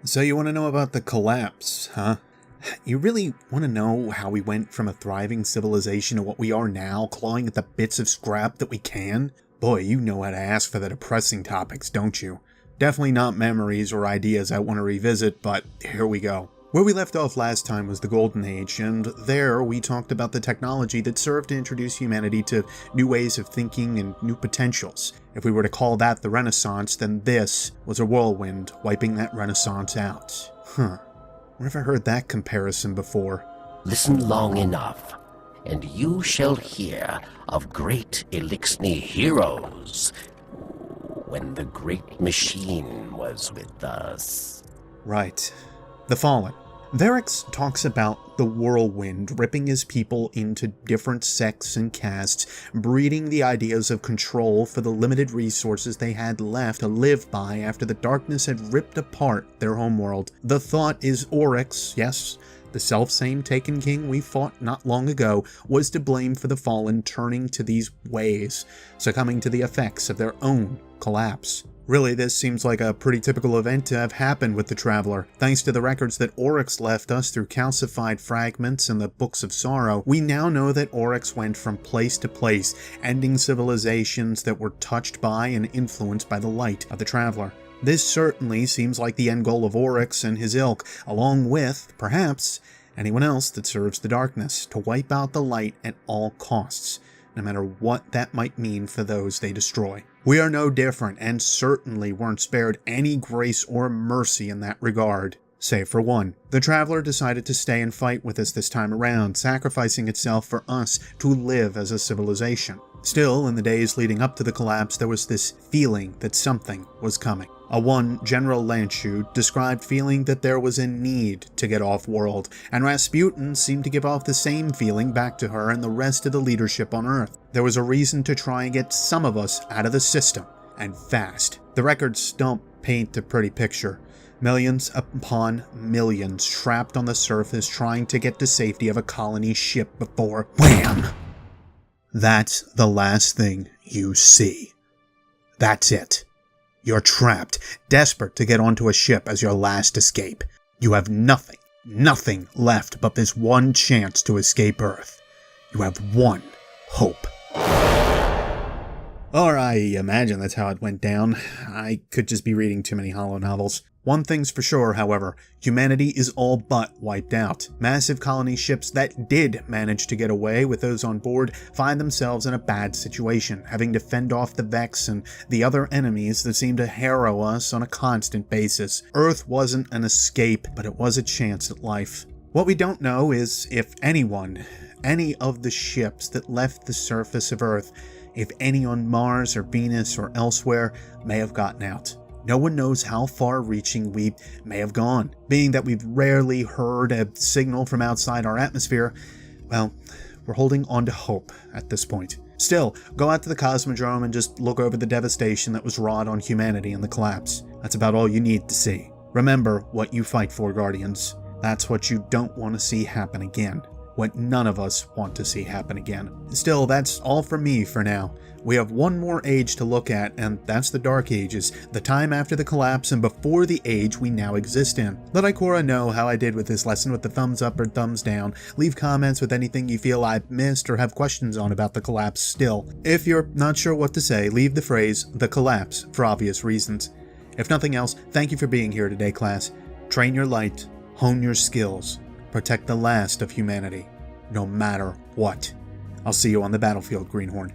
So you want to know about the collapse, huh? You really want to know how we went from a thriving civilization to what we are now, clawing at the bits of scrap that we can? Boy, you know how to ask for the depressing topics, don't you? Definitely not memories or ideas I want to revisit, but here we go. Where we left off last time was the Golden Age, and there we talked about the technology that served to introduce humanity to new ways of thinking and new potentials. If we were to call that the Renaissance, then this was a whirlwind wiping that Renaissance out. Never heard that comparison before. Listen long enough, and you shall hear of great Elixni heroes when the great machine was with us. Right. The Fallen. Varix talks about the whirlwind ripping his people into different sects and castes, breeding the ideas of control for the limited resources they had left to live by after the darkness had ripped apart their homeworld. The thought is Oryx, yes, the self-same Taken King we fought not long ago, was to blame for the Fallen turning to these ways, succumbing to the effects of their own collapse. Really, this seems like a pretty typical event to have happened with the Traveler. Thanks to the records that Oryx left us through calcified fragments in the Books of Sorrow, we now know that Oryx went from place to place, ending civilizations that were touched by and influenced by the light of the Traveler. This certainly seems like the end goal of Oryx and his ilk, along with, perhaps, anyone else that serves the darkness, to wipe out the light at all costs, no matter what that might mean for those they destroy. We are no different, and certainly weren't spared any grace or mercy in that regard. Save for one. The Traveler decided to stay and fight with us this time around, sacrificing itself for us to live as a civilization. Still, in the days leading up to the collapse, there was this feeling that something was coming. One General Lanchu described feeling that there was a need to get off-world, and Rasputin seemed to give off the same feeling back to her and the rest of the leadership on Earth. There was a reason to try and get some of us out of the system, and fast. The records don't paint a pretty picture. Millions upon millions trapped on the surface trying to get to safety of a colony ship before wham! That's the last thing you see. That's it. You're trapped, desperate to get onto a ship as your last escape. You have nothing left but this one chance to escape Earth. You have one hope. Or I imagine that's how it went down. I could just be reading too many hollow novels. One thing's for sure, however, humanity is all but wiped out. Massive colony ships that did manage to get away with those on board find themselves in a bad situation, having to fend off the Vex and the other enemies that seem to harrow us on a constant basis. Earth wasn't an escape, but it was a chance at life. What we don't know is if any of the ships that left the surface of Earth, if any on Mars or Venus or elsewhere, may have gotten out. No one knows how far-reaching we may have gone. Being that we've rarely heard a signal from outside our atmosphere, well, we're holding on to hope at this point. Still, go out to the Cosmodrome and just look over the devastation that was wrought on humanity in the collapse. That's about all you need to see. Remember what you fight for, Guardians. That's what you don't want to see happen again. What none of us want to see happen again. Still, that's all from me for now. We have one more age to look at, and that's the Dark Ages, the time after the collapse and before the age we now exist in. Let Ikora know how I did with this lesson with the thumbs up or thumbs down. Leave comments with anything you feel I've missed or have questions on about the collapse still. If you're not sure what to say, leave the phrase, "the collapse," for obvious reasons. If nothing else, thank you for being here today, class. Train your light, hone your skills, protect the last of humanity, no matter what. I'll see you on the battlefield, Greenhorn.